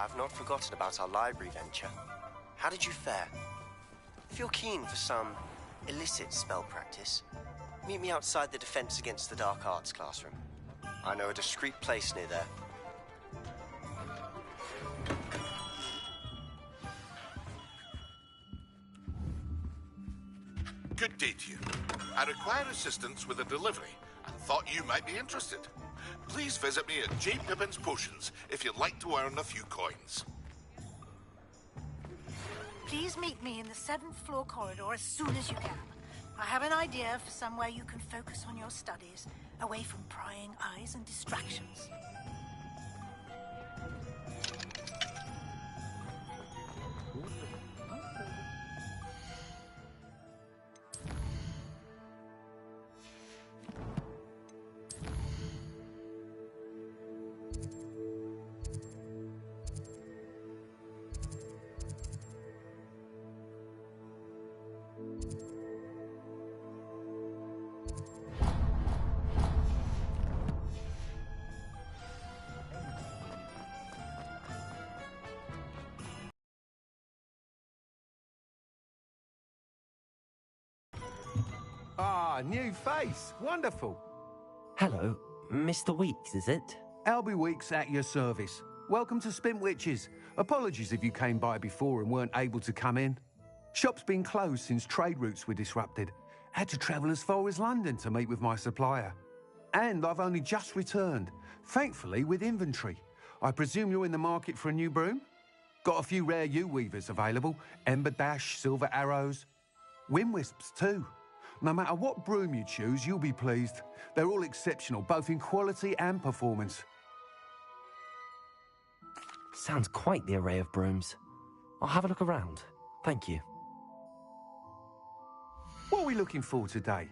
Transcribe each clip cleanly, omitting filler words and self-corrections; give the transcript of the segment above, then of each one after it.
I've not forgotten about our library venture. How did you fare? If you're keen for some illicit spell practice, meet me outside the Defense Against the Dark Arts classroom. I know a discreet place near there. Good day to you. I require assistance with a delivery and thought you might be interested. Please visit me at J. Pippin's Potions if you'd like to earn a few coins. Please meet me in the 7th floor corridor as soon as you can. I have an idea for somewhere you can focus on your studies, away from prying eyes and distractions. Ah, new face. Wonderful. Hello, Mr. Weeks, is it? Albie Weeks at your service. Welcome to Spintwitches. Apologies if you came by before and weren't able to come in. Shop's been closed since trade routes were disrupted. Had to travel as far as London to meet with my supplier. And I've only just returned, thankfully with inventory. I presume you're in the market for a new broom? Got a few rare U-weavers available. Ember Dash, Silver Arrows. Wind Wisps too. No matter what broom you choose, you'll be pleased. They're all exceptional, both in quality and performance. Sounds quite the array of brooms. I'll have a look around. Thank you. What are we looking for today?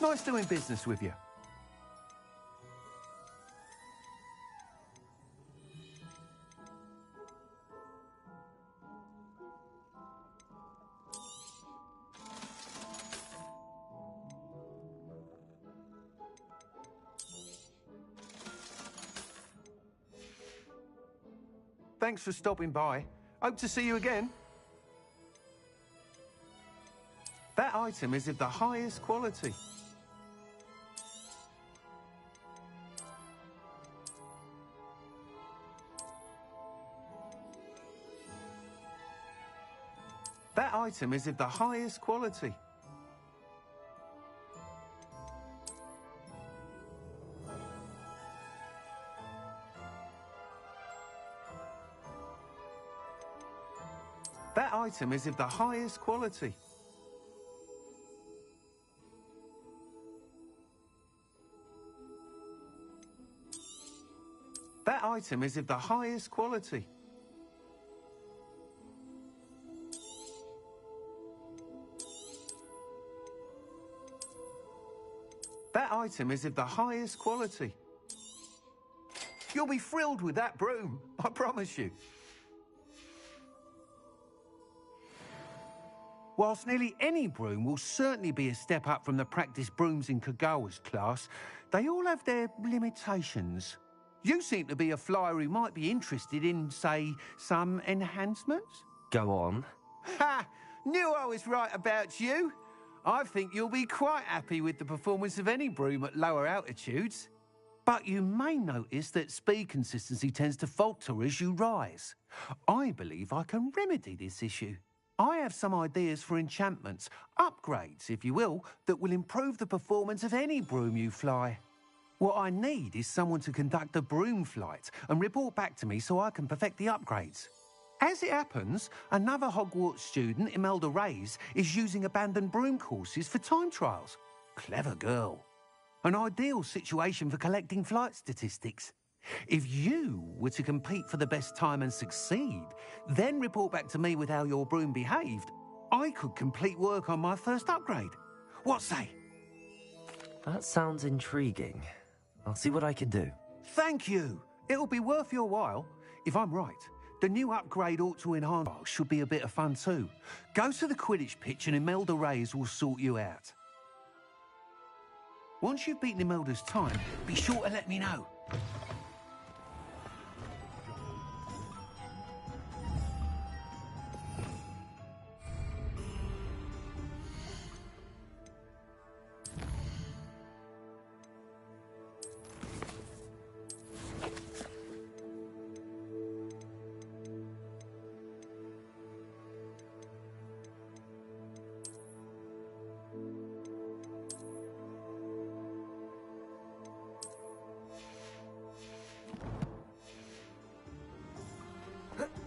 Nice doing business with you. Thanks for stopping by. Hope to see you again. That item is of the highest quality. That item is of the highest quality. That item is of the highest quality. That item is of the highest quality. That item is of the highest quality. You'll be thrilled with that broom, I promise you. Whilst nearly any broom will certainly be a step up from the practice brooms in Kagawa's class, they all have their limitations. You seem to be a flyer who might be interested in, say, some enhancements? Go on. Ha! Knew I was right about you. I think you'll be quite happy with the performance of any broom at lower altitudes. But you may notice that speed consistency tends to falter as you rise. I believe I can remedy this issue. I have some ideas for enchantments, upgrades, if you will, that will improve the performance of any broom you fly. What I need is someone to conduct a broom flight and report back to me so I can perfect the upgrades. As it happens, another Hogwarts student, Imelda Reyes, is using abandoned broom courses for time trials. Clever girl. An ideal situation for collecting flight statistics. If you were to compete for the best time and succeed, then report back to me with how your broom behaved, I could complete work on my first upgrade. What say? That sounds intriguing. I'll see what I can do. Thank you. It'll be worth your while. If I'm right, The new upgrade ought to enhance should be a bit of fun too. Go to the Quidditch pitch and Imelda Reyes will sort you out. Once you've beaten Imelda's time, be sure to let me know.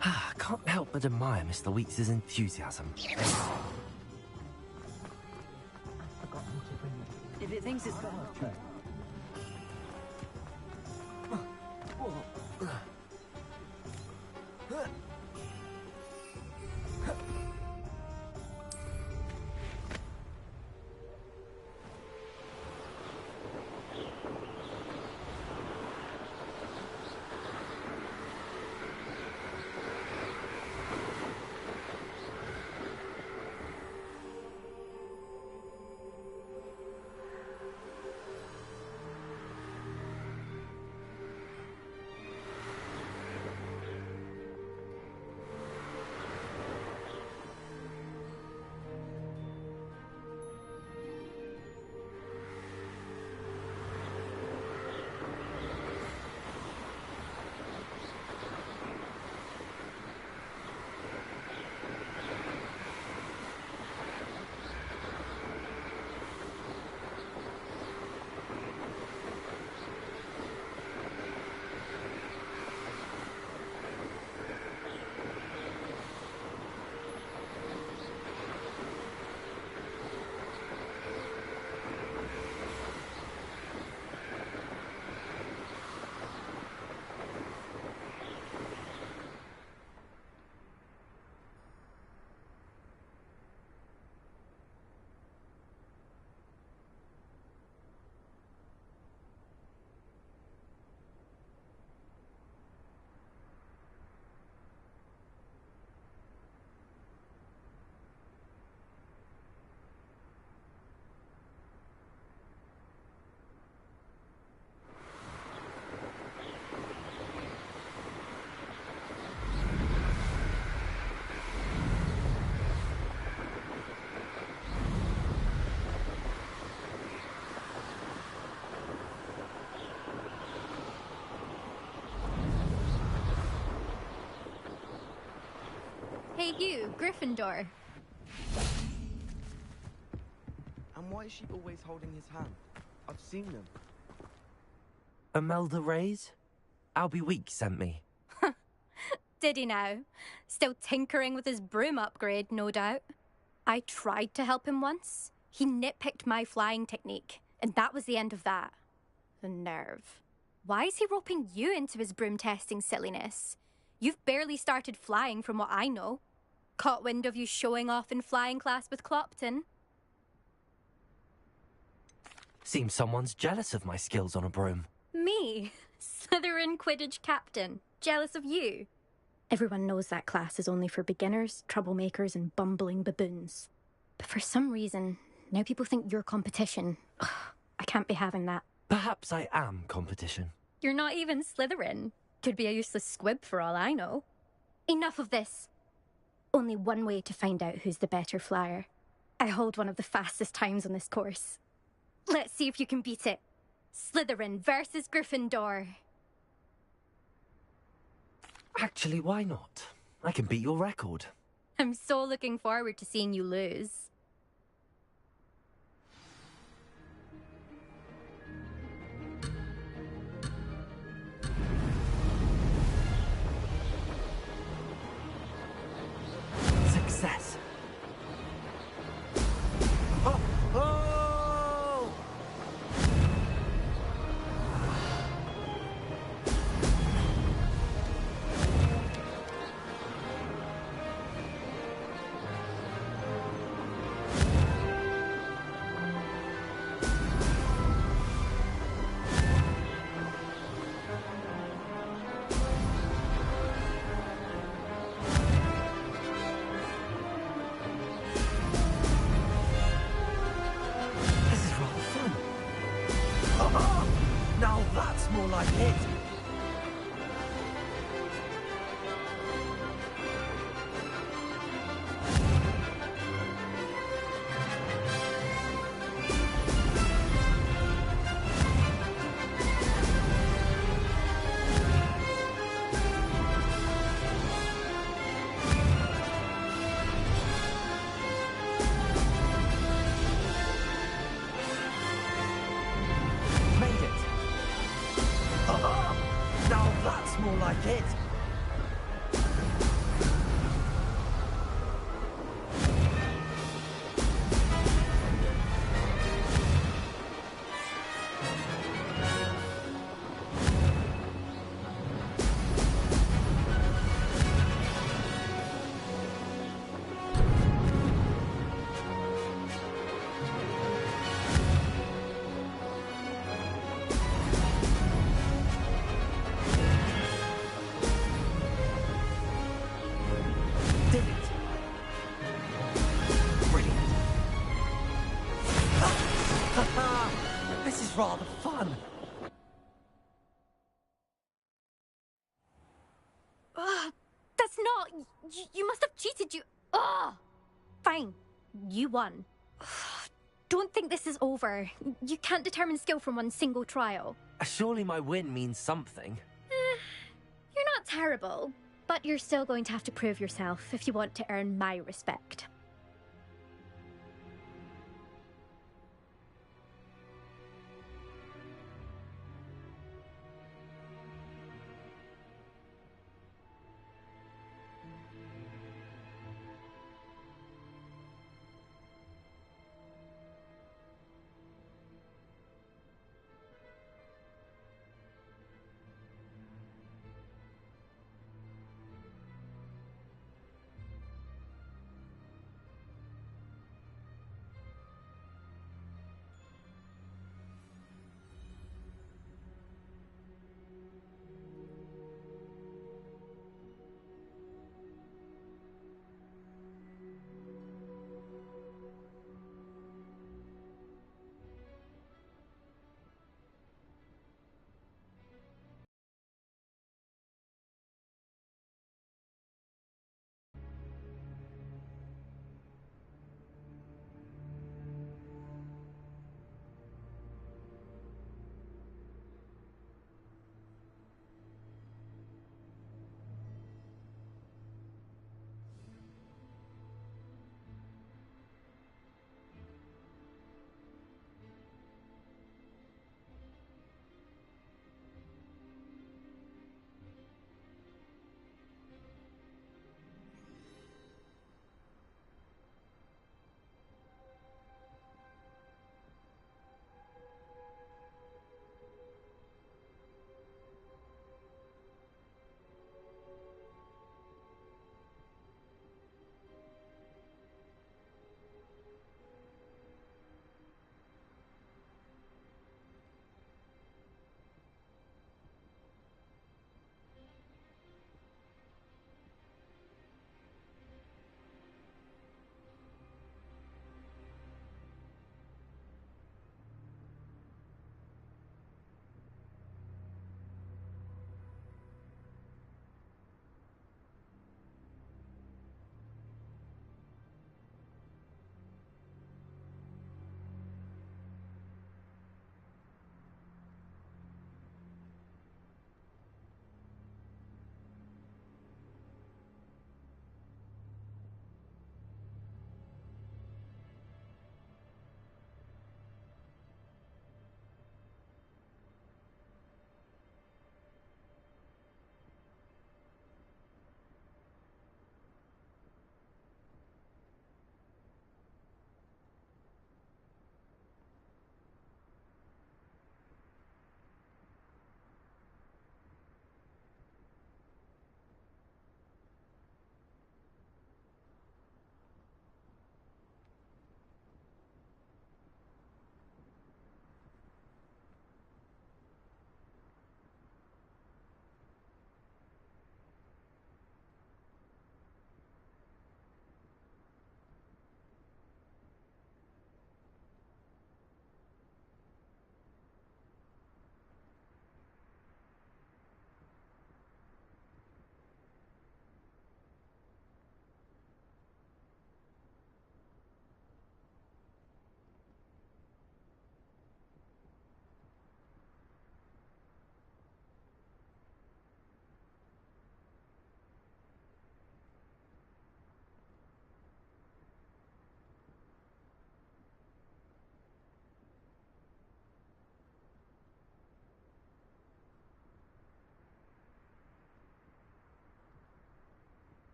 I can't help but admire Mr. Weeks' enthusiasm. If it thinks it's got Hey you, Gryffindor. And why is she always holding his hand? I've seen them. Imelda Reyes? Albie Weeks sent me. Did he now? Still tinkering with his broom upgrade, no doubt. I tried to help him once. He nitpicked my flying technique, and that was the end of that. The nerve. Why is he roping you into his broom testing silliness? You've barely started flying from what I know. Caught wind of you showing off in flying class with Clopton. Seems someone's jealous of my skills on a broom. Me? Slytherin Quidditch captain. Jealous of you? Everyone knows that class is only for beginners, troublemakers, and bumbling baboons. But for some reason, now people think you're competition. Ugh, I can't be having that. Perhaps I am competition. You're not even Slytherin. Could be a useless squib for all I know. Enough of this. Only one way to find out who's the better flyer. I hold one of the fastest times on this course. Let's see if you can beat it. Slytherin versus Gryffindor. Actually, why not? I can beat your record. I'm so looking forward to seeing you lose. Success. Oh! Oh! like it. Now that's more like it. Did it? Brilliant. This is rather fun. That's not... You must have cheated, you... Ugh! Fine. You won. Don't think this is over. You can't determine skill from one single trial. Surely my win means something. You're not terrible, but you're still going to have to prove yourself if you want to earn my respect.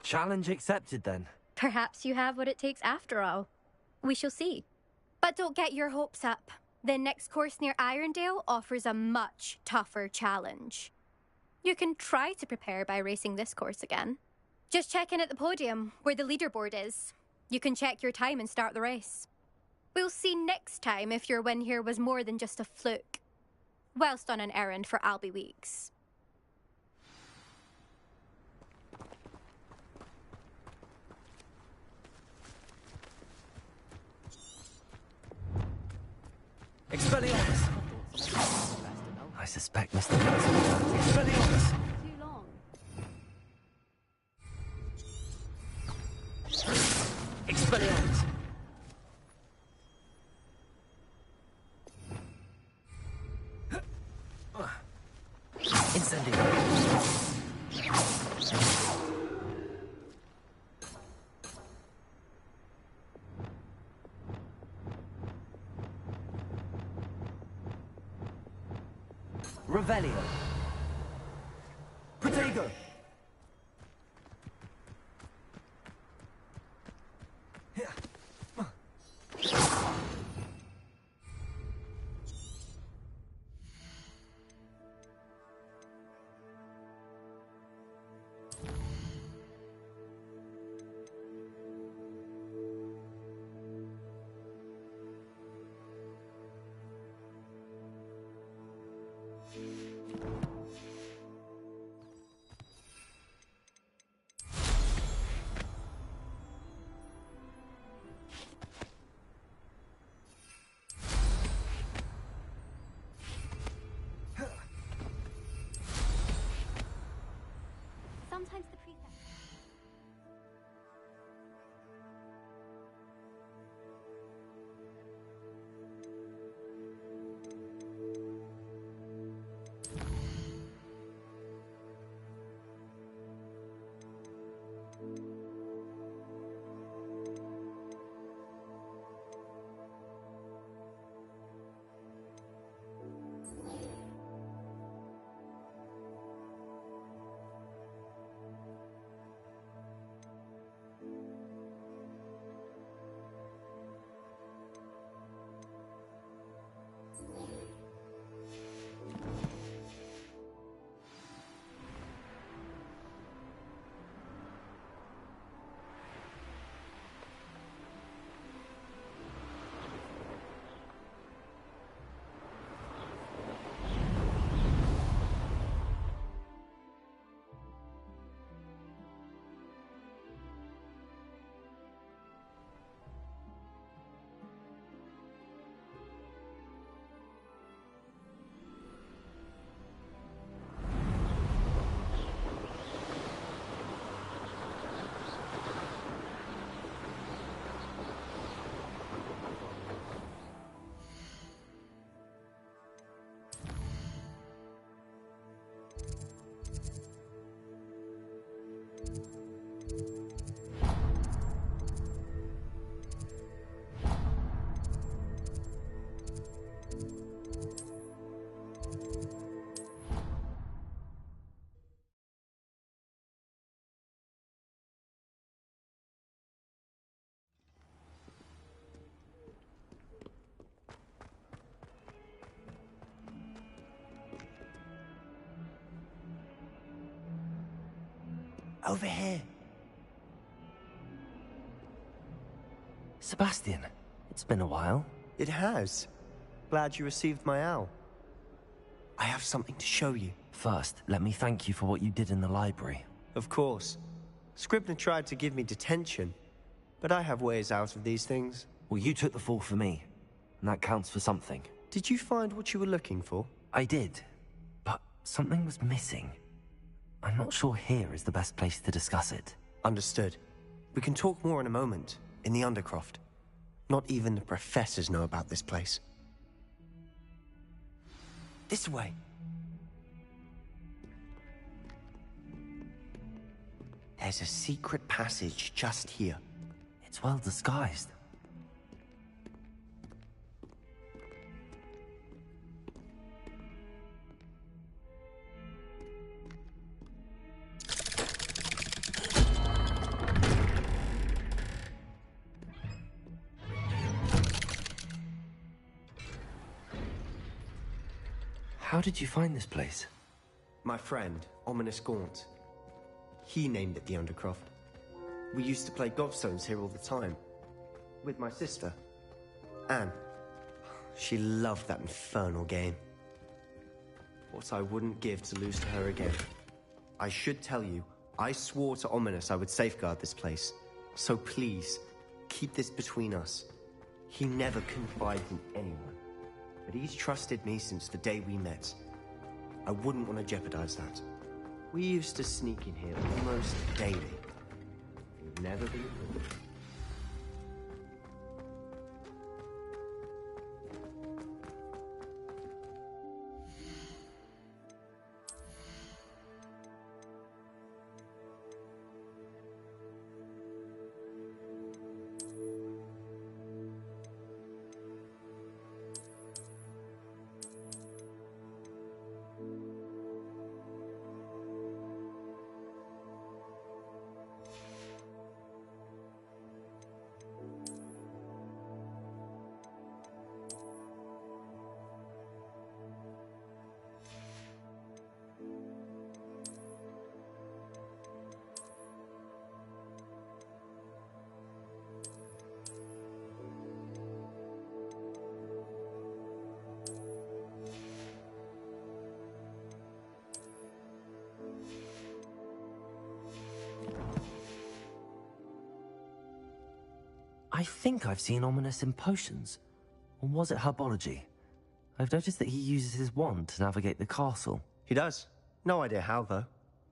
Challenge accepted, then. Perhaps you have what it takes after all. We shall see. But don't get your hopes up. The next course near Irondale offers a much tougher challenge. You can try to prepare by racing this course again. Just check in at the podium, where the leaderboard is. You can check your time and start the race. We'll see next time if your win here was more than just a fluke. Whilst on an errand for Albie Weeks. Expelliarmus! I suspect Mr. Johnson. Expelliarmus! Too long. Expelliarmus! Incendio! Revelio. Protego. Sometimes the prefect... Over here. Sebastian, it's been a while. It has. Glad you received my owl. I have something to show you. First, let me thank you for what you did in the library. Of course. Scribner tried to give me detention, but I have ways out of these things. Well, you took the fall for me, and that counts for something. Did you find what you were looking for? I did, but something was missing. I'm not sure here is the best place to discuss it. Understood. We can talk more in a moment, in the Undercroft. Not even the professors know about this place. This way. There's a secret passage just here. It's well disguised. How did you find this place? My friend, Ominous Gaunt. He named it the Undercroft. We used to play gobstones here all the time. With my sister, Anne. She loved that infernal game. What I wouldn't give to lose to her again. I should tell you, I swore to Ominous I would safeguard this place. So please, keep this between us. He never confided in anyone. But he's trusted me since the day we met. I wouldn't want to jeopardize that. We used to sneak in here almost daily. We've never been caught. I think I've seen Ominous in potions. Or was it herbology? I've noticed that he uses his wand to navigate the castle. He does. No idea how, though.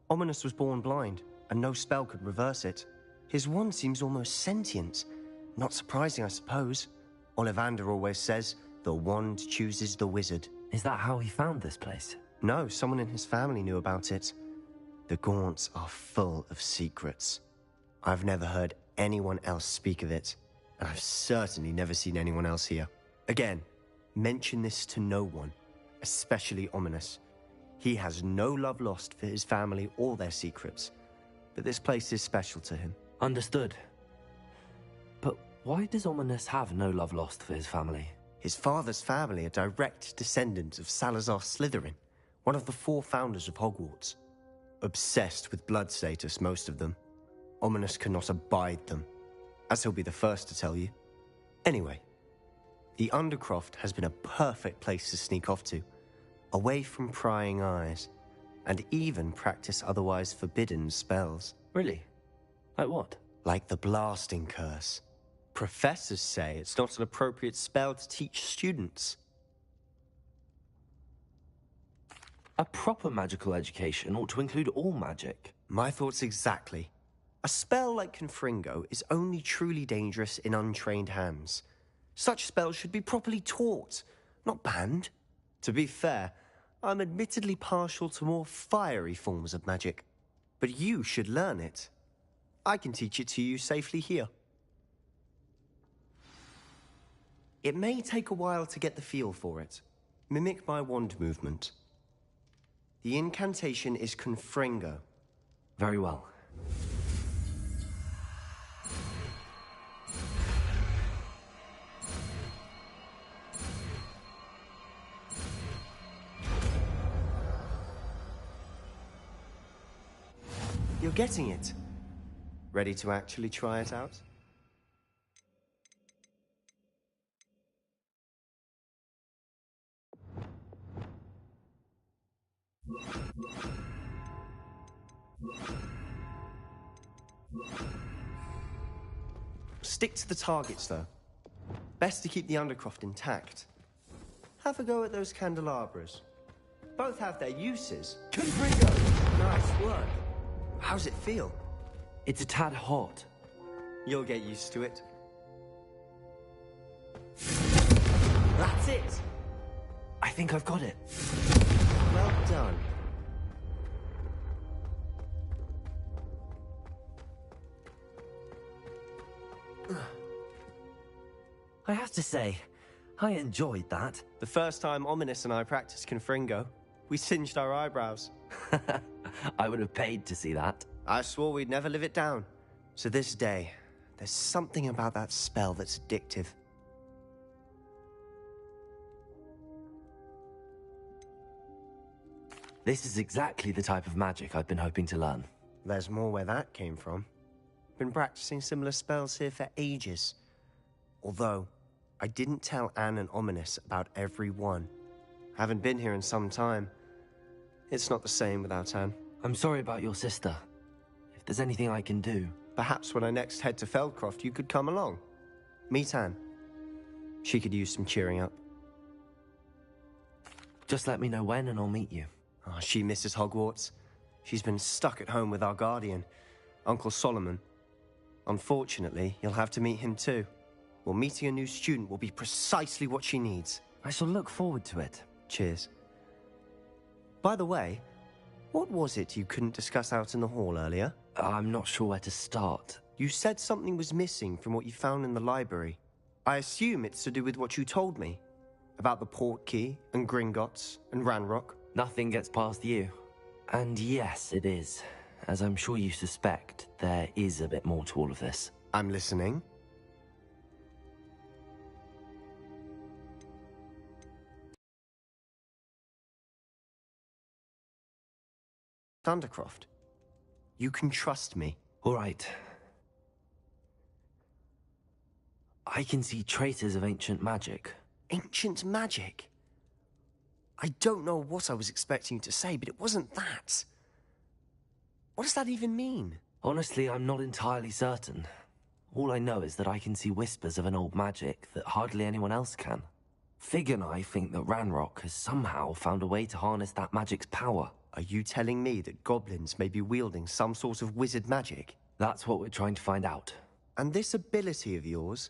Ominous was born blind, and no spell could reverse it. His wand seems almost sentient. Not surprising, I suppose. Ollivander always says, the wand chooses the wizard. Is that how he found this place? No, someone in his family knew about it. The Gaunts are full of secrets. I've never heard anyone else speak of it, and I've certainly never seen anyone else here. Again, mention this to no one, especially Ominous. He has no love lost for his family or their secrets, but this place is special to him. Understood. But why does Ominous have no love lost for his family? His father's family are direct descendants of Salazar Slytherin, one of the 4 founders of Hogwarts. Obsessed with blood status, most of them. Ominous cannot abide them, as he'll be the first to tell you. Anyway, the Undercroft has been a perfect place to sneak off to, away from prying eyes, and even practice otherwise forbidden spells. Really? Like what? Like the blasting curse. Professors say it's not an appropriate spell to teach students. A proper magical education ought to include all magic. My thoughts exactly. A spell like Confringo is only truly dangerous in untrained hands. Such spells should be properly taught, not banned. To be fair, I'm admittedly partial to more fiery forms of magic. But you should learn it. I can teach it to you safely here. It may take a while to get the feel for it. Mimic my wand movement. The incantation is Confringo. Very well. You're getting it. Ready to actually try it out? Stick to the targets, though. Best to keep the Undercroft intact. Have a go at those candelabras. Both have their uses. Confringo! Nice work. How's it feel? It's a tad hot. You'll get used to it. That's it! I think I've got it. Well done. I have to say, I enjoyed that. The first time Ominous and I practiced Confringo, we singed our eyebrows. I would have paid to see that. I swore we'd never live it down. To this day, there's something about that spell that's addictive. This is exactly the type of magic I've been hoping to learn. There's more where that came from. Been practicing similar spells here for ages. Although, I didn't tell Anne and Ominous about every one. Haven't been here in some time. It's not the same without Anne. I'm sorry about your sister. If there's anything I can do... Perhaps when I next head to Feldcroft, you could come along. Meet Anne. She could use some cheering up. Just let me know when and I'll meet you. Oh, she misses Hogwarts. She's been stuck at home with our guardian, Uncle Solomon. Unfortunately, you'll have to meet him too. Well, meeting a new student will be precisely what she needs. I shall look forward to it. Cheers. By the way, what was it you couldn't discuss out in the hall earlier? I'm not sure where to start. You said something was missing from what you found in the library. I assume it's to do with what you told me. About the Portkey, and Gringotts, and Ranrock. Nothing gets past you. And yes, it is. As I'm sure you suspect, there is a bit more to all of this. I'm listening. Thundercroft, you can trust me. All right. I can see traces of ancient magic. Ancient magic? I don't know what I was expecting you to say, but it wasn't that. What does that even mean? Honestly, I'm not entirely certain. All I know is that I can see whispers of an old magic that hardly anyone else can. Fig and I think that Ranrock has somehow found a way to harness that magic's power. Are you telling me that goblins may be wielding some sort of wizard magic? That's what we're trying to find out. And this ability of yours,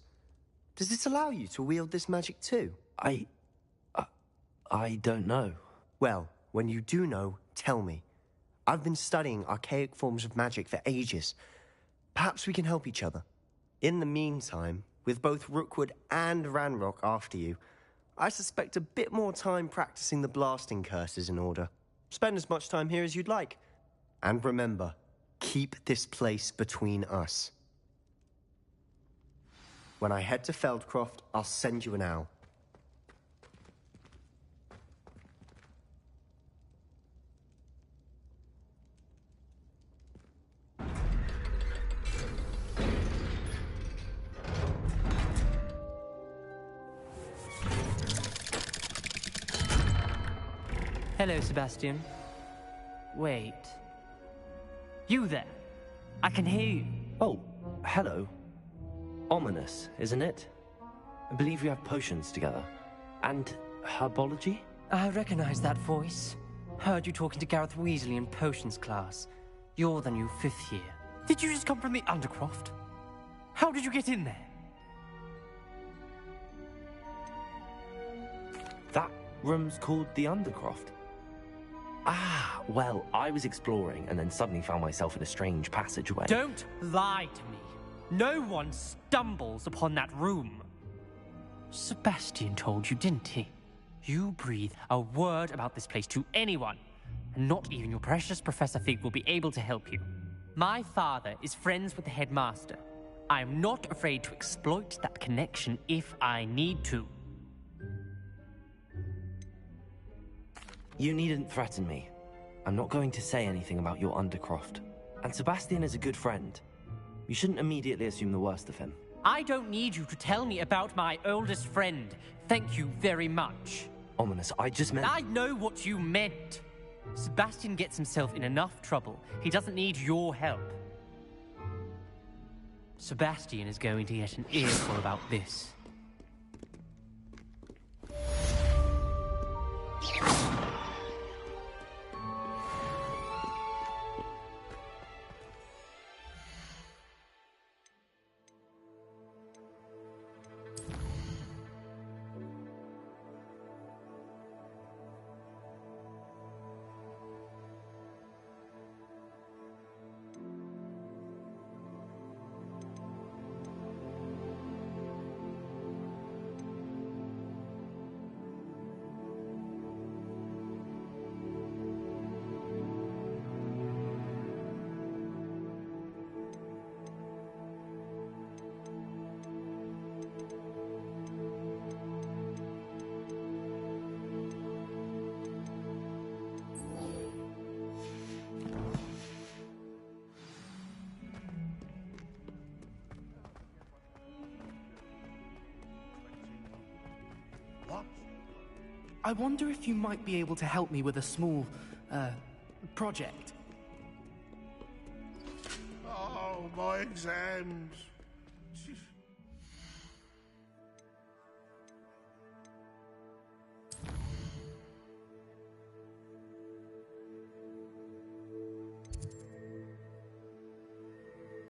does it allow you to wield this magic too? I don't know. Well, when you do know, tell me. I've been studying archaic forms of magic for ages. Perhaps we can help each other. In the meantime, with both Rookwood and Ranrock after you, I suspect a bit more time practicing the blasting curse is in order. Spend as much time here as you'd like. And remember, keep this place between us. When I head to Feldcroft, I'll send you an owl. Hello, Sebastian. Wait. You there? I can hear you. Oh, hello. Ominous, isn't it? I believe we have potions together. And herbology? I recognize that voice. Heard you talking to Gareth Weasley in potions class. You're the new 5th year. Did you just come from the Undercroft? How did you get in there? That room's called the Undercroft. Ah, well, I was exploring and then suddenly found myself in a strange passageway. Don't lie to me. No one stumbles upon that room. Sebastian told you, didn't he? You breathe a word about this place to anyone, and not even your precious Professor Fig will be able to help you. My father is friends with the headmaster. I am not afraid to exploit that connection if I need to. You needn't threaten me. I'm not going to say anything about your Undercroft. And Sebastian is a good friend. You shouldn't immediately assume the worst of him. I don't need you to tell me about my oldest friend. Thank you very much. Ominous, I just meant... I know what you meant. Sebastian gets himself in enough trouble. He doesn't need your help. Sebastian is going to get an earful about this. I wonder if you might be able to help me with a small, project. Oh, my exams.